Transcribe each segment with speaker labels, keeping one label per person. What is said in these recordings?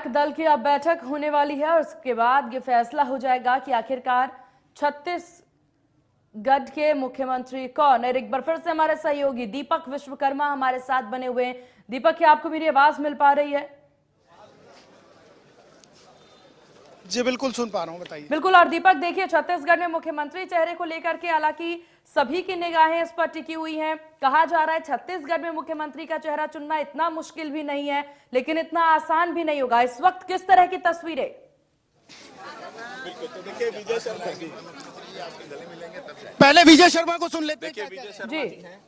Speaker 1: विधायक दल की अब बैठक होने वाली है और उसके बाद ये फैसला हो जाएगा कि आखिरकार छत्तीसगढ़ के मुख्यमंत्री कौन। और एक बार फिर से हमारे सहयोगी दीपक विश्वकर्मा हमारे साथ बने हुए हैं। दीपक, क्या आपको मेरी आवाज मिल पा रही है?
Speaker 2: जी बिल्कुल सुन पा रहा हूँ, बताइए।
Speaker 1: बिल्कुल। और दीपक, देखिए, छत्तीसगढ़ में मुख्यमंत्री चेहरे को लेकर के हालांकि सभी की निगाहें इस पर टिकी हुई हैं। कहा जा रहा है छत्तीसगढ़ में मुख्यमंत्री का चेहरा चुनना इतना मुश्किल भी नहीं है, लेकिन इतना आसान भी नहीं होगा। इस वक्त किस तरह की तस्वीरें?
Speaker 2: बिल्कुल, तो देखिए विजय शर्मा जी, पहले विजय शर्मा को सुन लेते हैं।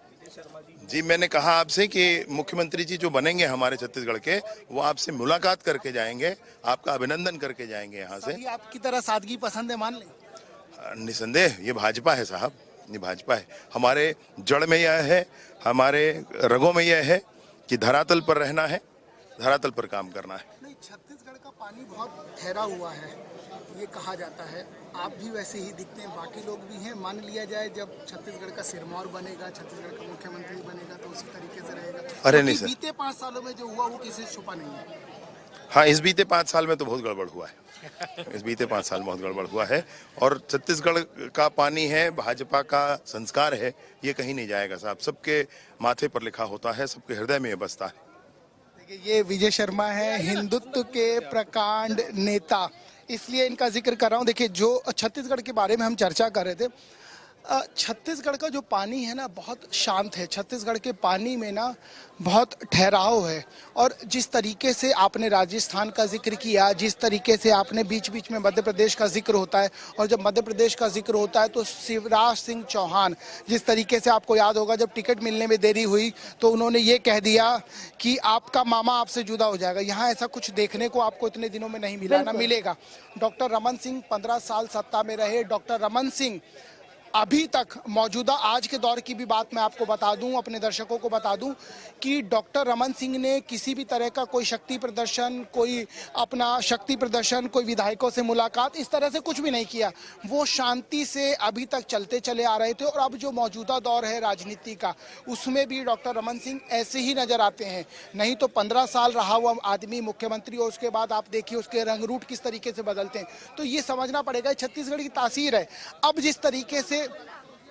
Speaker 3: जी, मैंने कहा आपसे कि मुख्यमंत्री जी जो बनेंगे हमारे छत्तीसगढ़ के, वो आपसे मुलाकात करके जाएंगे, आपका अभिनंदन करके जाएंगे यहाँ से।
Speaker 2: आपकी तरह सादगी पसंद है, मान लें।
Speaker 3: निसंदेह ये भाजपा है साहब, ये भाजपा है। हमारे जड़ में यह है, हमारे रगों में यह है कि धरातल पर रहना है, धरातल पर काम करना है।
Speaker 2: नहीं, छत्तीसगढ़ का पानी बहुत ठहरा हुआ है, ये कहा जाता है। आप भी वैसे ही दिखते हैं, बाकी लोग भी हैं। मान लिया जाए जब छत्तीसगढ़ का सिरमौर बनेगा, छत्तीसगढ़ का मुख्यमंत्री बनेगा, तो उसी तरीके से रहेगा।
Speaker 3: अरे नहीं सर,
Speaker 2: बीते 5 सालों में जो हुआ वो किसी से छुपा नहीं है।
Speaker 3: हाँ, इस बीते 5 साल में तो बहुत गड़बड़ हुआ है। इस बीते 5 साल बहुत गड़बड़ हुआ है। और छत्तीसगढ़ का पानी है, भाजपा का संस्कार है, ये कहीं नहीं जाएगा साहब। सबके माथे पर लिखा होता है, सबके हृदय में ये बसता है।
Speaker 2: देखिए, ये विजय शर्मा है, हिंदुत्व के प्रकांड नेता, इसलिए इनका जिक्र कर रहा हूँ। देखिए, जो छत्तीसगढ़ के बारे में हम चर्चा कर रहे थे, छत्तीसगढ़ का जो पानी है ना, बहुत शांत है। छत्तीसगढ़ के पानी में ना बहुत ठहराव है। और जिस तरीके से आपने राजस्थान का जिक्र किया, जिस तरीके से आपने बीच बीच में मध्य प्रदेश का जिक्र होता है, और जब मध्य प्रदेश का जिक्र होता है तो शिवराज सिंह चौहान, जिस तरीके से आपको याद होगा जब टिकट मिलने में देरी हुई तो उन्होंने ये कह दिया कि आपका मामा आपसे जुदा हो जाएगा। यहाँ ऐसा कुछ देखने को आपको इतने दिनों में नहीं मिला, ना मिलेगा। डॉक्टर रमन सिंह 15 साल सत्ता में रहे। डॉक्टर रमन सिंह अभी तक मौजूदा आज के दौर की भी बात मैं आपको बता दूं, अपने दर्शकों को बता दूं कि डॉक्टर रमन सिंह ने किसी भी तरह का कोई शक्ति प्रदर्शन, कोई अपना शक्ति प्रदर्शन, कोई विधायकों से मुलाकात, इस तरह से कुछ भी नहीं किया। वो शांति से अभी तक चलते चले आ रहे थे। और अब जो मौजूदा दौर है राजनीति का, उसमें भी डॉक्टर रमन सिंह ऐसे ही नजर आते हैं। नहीं तो 15 साल रहा हुआ आदमी मुख्यमंत्री, और उसके बाद आप देखिए उसके रंग रूट किस तरीके से बदलते हैं। तो ये समझना पड़ेगा, छत्तीसगढ़ की तासीर है। अब जिस तरीके से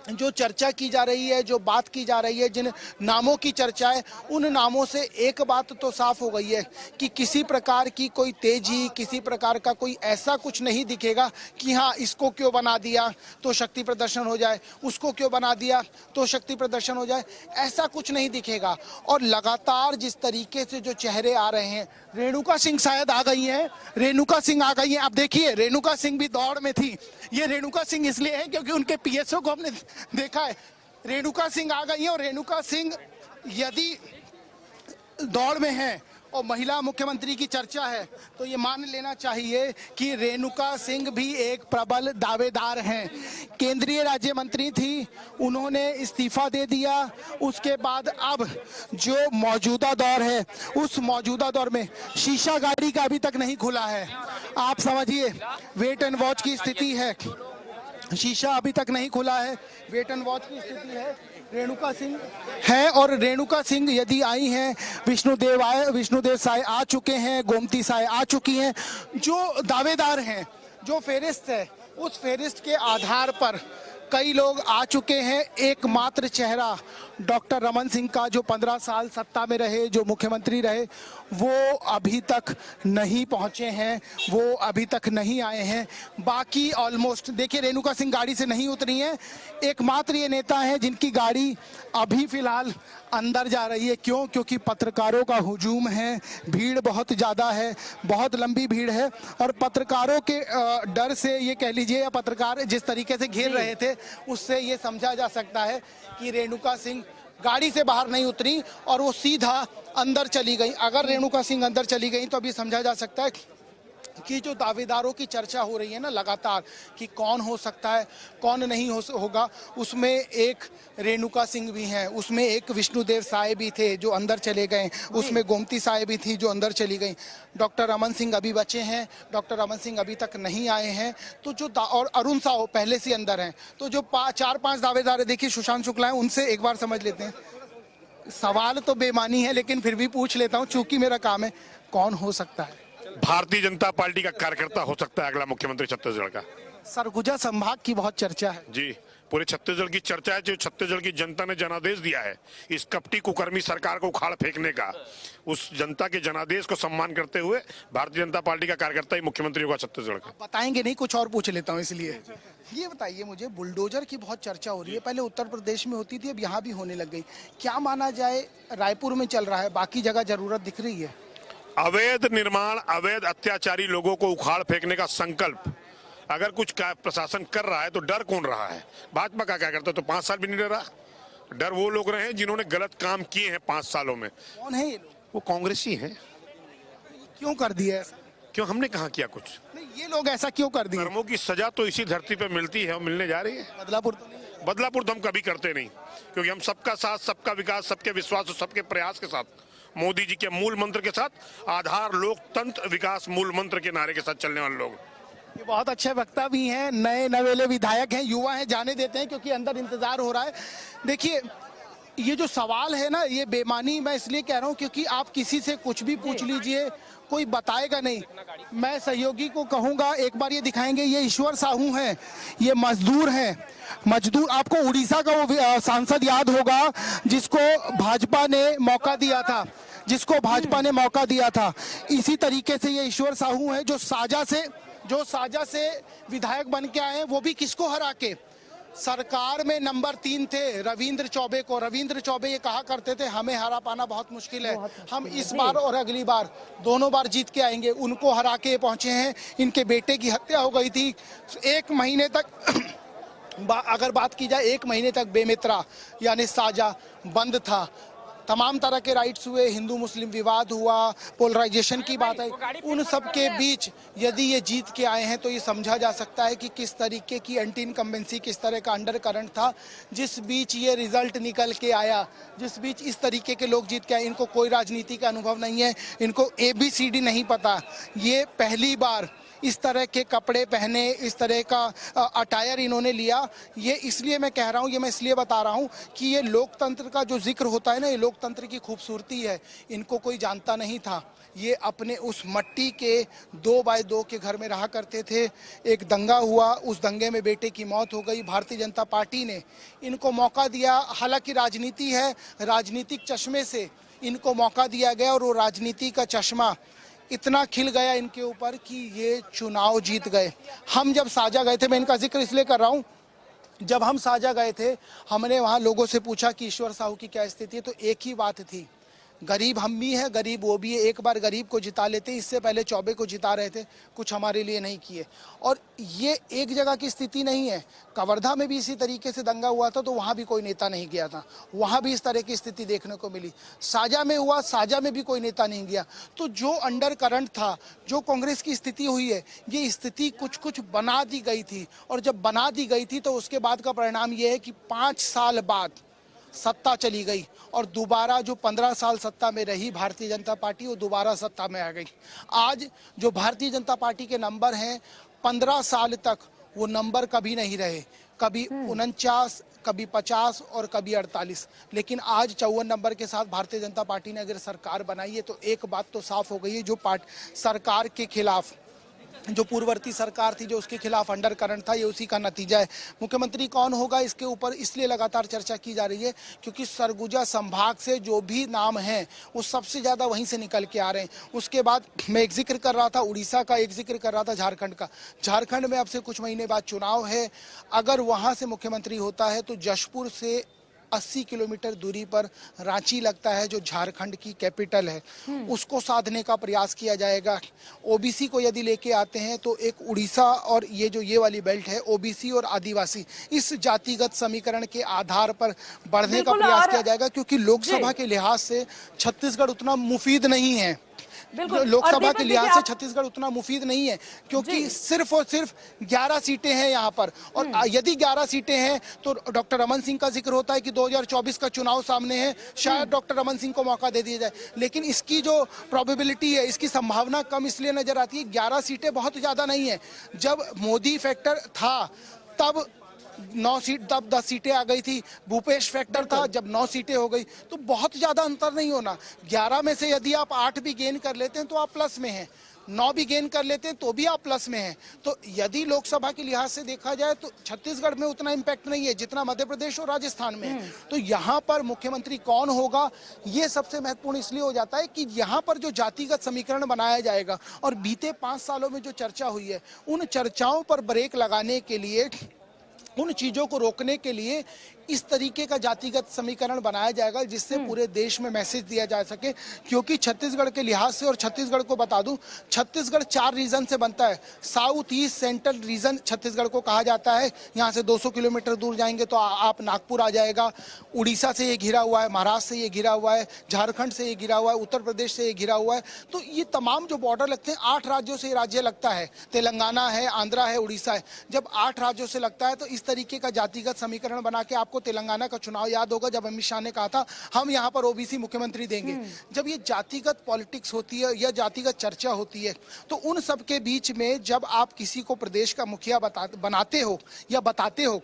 Speaker 2: जो चर्चा की जा रही है, जो बात की जा रही है, जिन नामों की चर्चा है, उन नामों से एक बात तो साफ हो गई है कि किसी प्रकार की कोई तेजी, किसी प्रकार का कोई ऐसा कुछ नहीं दिखेगा कि हाँ इसको क्यों बना दिया तो शक्ति प्रदर्शन हो जाए, उसको क्यों बना दिया तो शक्ति प्रदर्शन हो जाए, ऐसा कुछ नहीं दिखेगा। और लगातार जिस तरीके से जो चेहरे आ रहे हैं, रेणुका सिंह शायद आ गई हैं, रेणुका सिंह आ गई हैं। अब देखिए, रेणुका सिंह भी दौड़ में थी। ये रेणुका सिंह इसलिए है क्योंकि उनके पीएसओ को हमने देखा है। रेणुका सिंह आ गई है, और रेणुका सिंह यदि दौड़ में है और महिला मुख्यमंत्री की चर्चा है तो ये मान लेना चाहिए कि रेणुका सिंह भी एक प्रबल दावेदार हैं। केंद्रीय राज्य मंत्री थी, उन्होंने इस्तीफा दे दिया। उसके बाद अब जो मौजूदा दौर है, उस मौजूदा दौर में शीशा गाड़ी का अभी तक नहीं खुला है। आप समझिए, वेट एंड वॉच की स्थिति है। शीशा अभी तक नहीं खुला है, वेट एंड वॉच की स्थिति है। रेणुका सिंह है, और रेणुका सिंह यदि आई हैं, विष्णुदेव साय आ चुके हैं, गोमती साय आ चुकी हैं। जो दावेदार हैं, जो फेरिस्त है, उस फेरिस्त के आधार पर कई लोग आ चुके हैं। एकमात्र चेहरा डॉक्टर रमन सिंह का, जो 15 साल सत्ता में रहे, जो मुख्यमंत्री रहे, वो अभी तक नहीं पहुंचे हैं, वो अभी तक नहीं आए हैं। बाकी ऑलमोस्ट देखिए, रेणुका सिंह गाड़ी से नहीं उतरी हैं। एकमात्र ये नेता हैं जिनकी गाड़ी अभी फिलहाल अंदर जा रही है। क्यों? क्योंकि पत्रकारों का हुजूम है, भीड़ बहुत ज़्यादा है, बहुत लंबी भीड़ है। और पत्रकारों के डर से ये कह लीजिए, या पत्रकार जिस तरीके से घेर रहे थे, उससे ये समझा जा सकता है कि रेणुका सिंह गाड़ी से बाहर नहीं उतरी और वो सीधा अंदर चली गई। अगर रेणुका सिंह अंदर चली गई तो अभी समझा जा सकता है कि जो दावेदारों की चर्चा हो रही है ना लगातार, कि कौन हो सकता है, कौन नहीं होगा, उसमें एक रेणुका सिंह भी हैं, उसमें एक विष्णुदेव साय भी थे जो अंदर चले गए, उसमें गोमती साय भी थी जो अंदर चली गई। डॉक्टर रमन सिंह अभी बचे हैं, डॉक्टर रमन सिंह अभी तक नहीं आए हैं। तो जो और अरुण साहू पहले से अंदर हैं। तो जो 4-5 दावेदार है, देखिए सुशांत शुक्ला है, उनसे एक बार समझ लेते हैं। सवाल तो बेमानी है लेकिन फिर भी पूछ लेता हूँ, चूंकि मेरा काम है। कौन हो सकता है?
Speaker 4: भारतीय जनता पार्टी का कार्यकर्ता हो सकता है अगला मुख्यमंत्री छत्तीसगढ़ का।
Speaker 2: सरगुजा संभाग की बहुत चर्चा है।
Speaker 4: जी, पूरे छत्तीसगढ़ की चर्चा है। जो छत्तीसगढ़ की जनता ने जनादेश दिया है इस कपटी कुकर्मी सरकार को उखाड़ फेंकने का, उस जनता के जनादेश को सम्मान करते हुए भारतीय जनता पार्टी का कार्यकर्ता ही मुख्यमंत्री होगा छत्तीसगढ़ का।
Speaker 2: बताएंगे नहीं, कुछ और पूछ लेता हूँ इसलिए। ये बताइए मुझे, बुलडोजर की बहुत चर्चा हो रही है, पहले उत्तर प्रदेश में होती थी, अब यहाँ भी होने लग गई। क्या माना जाए, रायपुर में चल रहा है, बाकी जगह जरूरत दिख रही है?
Speaker 4: अवैध निर्माण, अवैध अत्याचारी लोगों को उखाड़ फेंकने का संकल्प अगर कुछ प्रशासन कर रहा है तो डर कौन रहा है? भाजपा का क्या करता तो 5 साल भी नहीं डरा। डर वो लोग रहे हैं जिन्होंने गलत काम किए हैं 5 सालों में।
Speaker 2: कौन है ये लोग?
Speaker 4: वो कांग्रेसी हैं।
Speaker 2: क्यों कर दिया ऐसा?
Speaker 4: क्यों, हमने कहाँ किया कुछ?
Speaker 2: नहीं, ये लोग ऐसा क्यों कर दिए?
Speaker 4: कर्मों की सजा तो इसी धरती पे मिलती है और मिलने जा रही है।
Speaker 2: बदलापुर तो नहीं?
Speaker 4: बदलापुर तो हम कभी करते नहीं, क्योंकि हम सबका साथ, सबका विकास, सबके विश्वास और सबके प्रयास के साथ, मोदी जी के मूल मंत्र के साथ, आधार लोकतंत्र विकास मूल मंत्र के नारे के साथ चलने वाले लोग।
Speaker 2: ये बहुत अच्छे वक्ता भी हैं, नए नवेले विधायक हैं, युवा हैं, जाने देते हैं क्योंकि अंदर इंतजार हो रहा है। देखिए, ये जो सवाल है ना, ये बेमानी मैं इसलिए कह रहा हूँ क्योंकि आप किसी से कुछ भी पूछ लीजिए, कोई बताएगा नहीं। मैं सहयोगी को कहूंगा, एक बार ये दिखाएंगे, ये ईश्वर साहू हैं, ये मजदूर हैं। मजदूर, आपको उड़ीसा का वो सांसद याद होगा जिसको भाजपा ने मौका दिया था, इसी तरीके से ये ईश्वर साहू हैं जो साजा से विधायक बन के आए हैं, वो भी किसको हरा के? सरकार में नंबर 3 थे रविंद्र चौबे को। रविंद्र चौबे ये कहा करते थे हमें हरा पाना बहुत मुश्किल है, हम इस बार और अगली बार दोनों बार जीत के आएंगे। उनको हरा के पहुंचे हैं। इनके बेटे की हत्या हो गई थी। 1 महीने तक अगर बात की जाए, 1 महीने तक बेमित्रा यानी साजा बंद था। तमाम तरह के राइट्स हुए, हिंदू मुस्लिम विवाद हुआ, पोलराइजेशन की बात आई। उन सब के बीच यदि ये जीत के आए हैं तो ये समझा जा सकता है कि किस तरीके की एंटी इनकम्बेंसी, किस तरह का अंडर करंट था, जिस बीच ये रिजल्ट निकल के आया, जिस बीच इस तरीके के लोग जीत के आए। इनको कोई राजनीति का अनुभव नहीं है, इनको ABCD नहीं पता। ये पहली बार इस तरह के कपड़े पहने, इस तरह का अटायर इन्होंने लिया। ये इसलिए मैं कह रहा हूँ, ये मैं इसलिए बता रहा हूँ कि ये लोकतंत्र का जो जिक्र होता है ना, ये लोकतंत्र की खूबसूरती है। इनको कोई जानता नहीं था। ये अपने उस मट्टी के 2x2 के घर में रहा करते थे। एक दंगा हुआ, उस दंगे में बेटे की मौत हो गई। भारतीय जनता पार्टी ने इनको मौका दिया। हालांकि राजनीति है, राजनीतिक चश्मे से इनको मौका दिया गया और वो राजनीति का चश्मा इतना खिल गया इनके ऊपर कि ये चुनाव जीत गए। हम जब साजा गए थे, मैं इनका जिक्र इसलिए कर रहा हूँ, जब हम साजा गए थे हमने वहाँ लोगों से पूछा कि ईश्वर साहू की क्या स्थिति है, तो एक ही बात थी, गरीब हम भी हैं, गरीब वो भी है। एक बार गरीब को जिता लेते, इससे पहले चौबे को जिता रहे थे, कुछ हमारे लिए नहीं किए। और ये एक जगह की स्थिति नहीं है। कवर्धा में भी इसी तरीके से दंगा हुआ था तो वहाँ भी कोई नेता नहीं गया था, वहाँ भी इस तरह की स्थिति देखने को मिली। साजा में हुआ, साजा में भी कोई नेता नहीं गया। तो जो अंडर करंट था, जो कांग्रेस की स्थिति हुई है, ये स्थिति कुछ कुछ बना दी गई थी। और जब बना दी गई थी तो उसके बाद का परिणाम ये है कि 5 साल बाद सत्ता चली गई और दोबारा जो 15 साल सत्ता में रही भारतीय जनता पार्टी, वो दोबारा सत्ता में आ गई। आज जो भारतीय जनता पार्टी के नंबर हैं, 15 साल तक वो नंबर कभी नहीं रहे, कभी 49, कभी 50 और कभी 48। लेकिन आज 54 नंबर के साथ भारतीय जनता पार्टी ने अगर सरकार बनाई है तो एक बात तो साफ हो गई है, जो सरकार के खिलाफ, जो पूर्ववर्ती सरकार थी, जो उसके खिलाफ अंडर करंट था, ये उसी का नतीजा है। मुख्यमंत्री कौन होगा इसके ऊपर इसलिए लगातार चर्चा की जा रही है क्योंकि सरगुजा संभाग से जो भी नाम हैं वो सबसे ज़्यादा वहीं से निकल के आ रहे हैं। उसके बाद मैं एक जिक्र कर रहा था उड़ीसा का, एक जिक्र कर रहा था झारखंड का। झारखंड में अब से कुछ महीने बाद चुनाव है। अगर वहाँ से मुख्यमंत्री होता है तो जशपुर से 80 किलोमीटर दूरी पर रांची लगता है, जो झारखंड की कैपिटल है, उसको साधने का प्रयास किया जाएगा। ओबीसी को यदि लेके आते हैं तो एक उड़ीसा और ये वाली बेल्ट है, ओबीसी और आदिवासी, इस जातिगत समीकरण के आधार पर बढ़ने का प्रयास किया जाएगा क्योंकि लोकसभा के लिहाज से छत्तीसगढ़ उतना मुफीद नहीं है। लोकसभा के लिहाज से छत्तीसगढ़ उतना मुफीद नहीं है क्योंकि सिर्फ और सिर्फ 11 सीटें हैं यहाँ पर। और यदि 11 सीटें हैं तो डॉक्टर रमन सिंह का जिक्र होता है कि 2024 का चुनाव सामने है, शायद डॉक्टर रमन सिंह को मौका दे दिया जाए। लेकिन इसकी जो प्रोबेबिलिटी है, इसकी संभावना कम इसलिए नजर आती है, 11 सीटें बहुत ज्यादा नहीं है। जब मोदी फैक्टर था तब 9 सीट, तब 10 सीटें आ गई थी। भूपेश फैक्टर था जब 9 सीटें हो गई, तो बहुत ज्यादा अंतर नहीं होना। 11 में से यदि आप 8 भी गेन कर लेते हैं तो आप प्लस में हैं। 9 भी गेन कर लेते हैं तो भी आप प्लस में हैं। तो यदि लोकसभा के लिहाज से देखा जाए तो छत्तीसगढ़ में उतना इम्पैक्ट नहीं है जितना मध्य प्रदेश और राजस्थान में है। तो यहाँ पर मुख्यमंत्री कौन होगा ये सबसे महत्वपूर्ण इसलिए हो जाता है कि यहाँ पर जो जातिगत समीकरण बनाया जाएगा और बीते 5 सालों में जो चर्चा हुई है उन चर्चाओं पर ब्रेक लगाने के लिए, उन चीजों को रोकने के लिए इस तरीके का जातिगत समीकरण बनाया जाएगा जिससे पूरे देश में मैसेज दिया जा सके। क्योंकि छत्तीसगढ़ के लिहाज से, और छत्तीसगढ़ को बता दूं, छत्तीसगढ़ 4 रीजन से बनता है। South east central region Chhattisgarh को कहा जाता है। यहाँ से 200 किलोमीटर दूर जाएंगे तो आप नागपुर आ जाएगा। उड़ीसा से ये घिरा हुआ है, महाराष्ट्र से ये घिरा हुआ है, झारखंड से ये घिरा हुआ है, उत्तर प्रदेश से ये घिरा हुआ है। तो ये तमाम जो बॉर्डर लगते हैं 8 राज्यों से राज्य लगता है। तेलंगाना है, आंध्रा है, उड़ीसा है। जब 8 राज्यों से लगता है तो इस तरीके का जातिगत समीकरण बना के, आपको तेलंगाना का चुनाव याद होगा जब अमित शाह ने कहा था हम यहां पर ओबीसी मुख्यमंत्री देंगे। जब ये जातिगत पॉलिटिक्स होती है या जातिगत चर्चा होती है तो उन सब के बीच में जब आप किसी को प्रदेश का मुखिया बनाते हो या बताते हो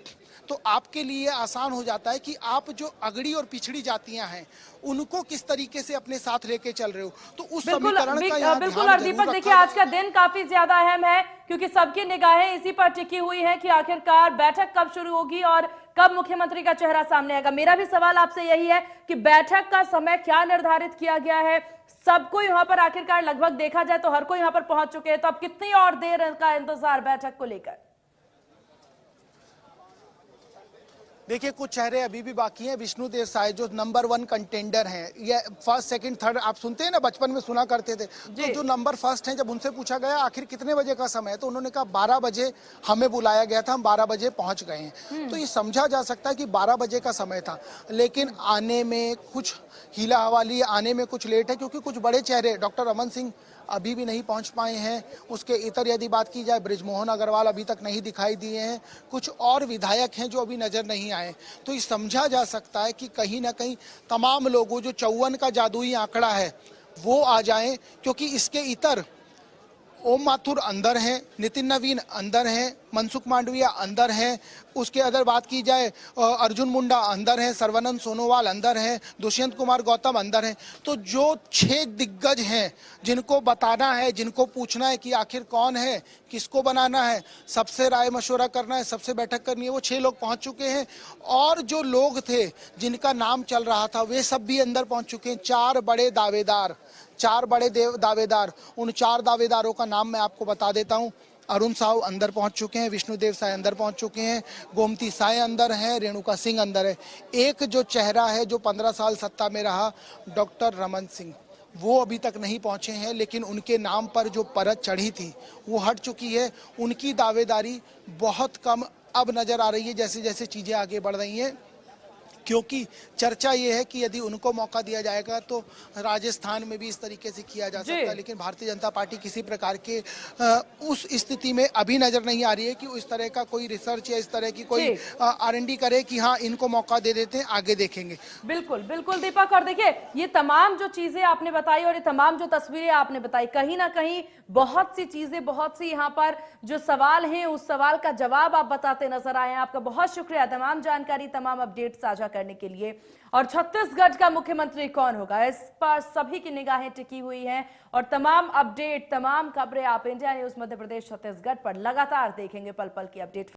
Speaker 2: तो आपके लिए आसान हो जाता है कि आप जो अगड़ी और पिछड़ी जातियां हैं उनको किस तरीके से अपने साथ लेके चल रहे हो। तो उस समीकरण का यहाँ
Speaker 1: बिल्कुल।
Speaker 2: ध्यान
Speaker 1: और
Speaker 2: जरूर
Speaker 1: दीपक
Speaker 2: रखा
Speaker 1: देखिए, आज का दिन काफी ज्यादा अहम है क्योंकि सबकी निगाहें इसी पर टिकी हुई हैं कि आखिरकार बैठक कब शुरू होगी और कब मुख्यमंत्री का चेहरा सामने आएगा। मेरा भी सवाल आपसे यही है कि बैठक का समय क्या निर्धारित किया गया है? सबको यहाँ पर आखिरकार लगभग देखा जाए तो हर कोई यहाँ पर पहुंच चुके हैं, तो अब कितनी और देर का इंतजार बैठक को लेकर?
Speaker 2: देखिए, कुछ चेहरे अभी भी बाकी हैं। विष्णुदेव साय जो नंबर 1 कंटेंडर हैं, ये फर्स्ट सेकंड थर्ड आप सुनते हैं ना, बचपन में सुना करते थे। तो जो नंबर फर्स्ट हैं, जब उनसे पूछा गया आखिर कितने बजे का समय है तो उन्होंने कहा 12 बजे हमें बुलाया गया था, हम 12 बजे पहुंच गए हैं। तो ये समझा जा सकता है कि 12 बजे का समय था, लेकिन आने में कुछ हीला हवाली, आने में कुछ लेट है क्योंकि कुछ बड़े चेहरे, डॉक्टर रमन सिंह अभी भी नहीं पहुंच पाए हैं। उसके इतर यदि बात की जाए, बृजमोहन अग्रवाल अभी तक नहीं दिखाई दिए हैं। कुछ और विधायक हैं जो अभी नजर नहीं आए। तो ये समझा जा सकता है कि कहीं ना कहीं तमाम लोगों, जो 54 का जादुई आंकड़ा है वो आ जाएं, क्योंकि इसके इतर ओम माथुर अंदर हैं, नितिन नवीन अंदर हैं, मनसुख मांडविया अंदर हैं। उसके अदर बात की जाए, अर्जुन मुंडा अंदर हैं, सर्वानंद सोनोवाल अंदर हैं, दुष्यंत कुमार गौतम अंदर हैं। तो जो 6 दिग्गज हैं जिनको बताना है, जिनको पूछना है कि आखिर कौन है, किसको बनाना है, सबसे राय मशवरा करना है, सबसे बैठक करनी है, वो 6 लोग पहुंच चुके हैं। और जो लोग थे जिनका नाम चल रहा था वे सब भी अंदर पहुंच चुके हैं। 4 बड़े दावेदार, 4 बड़े दावेदार, उन 4 दावेदारों का नाम मैं आपको बता देता हूं। अरुण साहू अंदर पहुंच चुके हैं, विष्णुदेव साय अंदर पहुंच चुके हैं, गोमती साय अंदर है, रेणुका सिंह अंदर है। एक जो चेहरा है जो 15 साल सत्ता में रहा, डॉक्टर रमन सिंह, वो अभी तक नहीं पहुंचे हैं, लेकिन उनके नाम पर जो परत चढ़ी थी वो हट चुकी है। उनकी दावेदारी बहुत कम अब नजर आ रही है जैसे जैसे चीजें आगे बढ़ रही हैं, क्योंकि चर्चा ये है कि यदि उनको मौका दिया जाएगा तो राजस्थान में भी इस तरीके से किया जा सकता है। लेकिन भारतीय जनता पार्टी किसी प्रकार के उस स्थिति में अभी नजर नहीं आ रही है कि इस तरह का कोई रिसर्च या इस तरह की कोई R&D करे कि हाँ इनको मौका दे देते हैं, आगे देखेंगे।
Speaker 1: बिल्कुल बिल्कुल दीपक। और देखिए, ये तमाम जो चीजें आपने बताई और ये तमाम जो तस्वीरें आपने बताई, कहीं ना कहीं बहुत सी चीजें, बहुत सी यहाँ पर जो सवाल हैं उस सवाल का जवाब आप बताते नजर आए हैं। आपका बहुत शुक्रिया तमाम जानकारी, तमाम अपडेट साझा करने के लिए। और छत्तीसगढ़ का मुख्यमंत्री कौन होगा, इस पर सभी की निगाहें टिकी हुई हैं और तमाम अपडेट, तमाम खबरें आप इंडिया न्यूज मध्य प्रदेश छत्तीसगढ़ पर लगातार देखेंगे। पल पल की अपडेट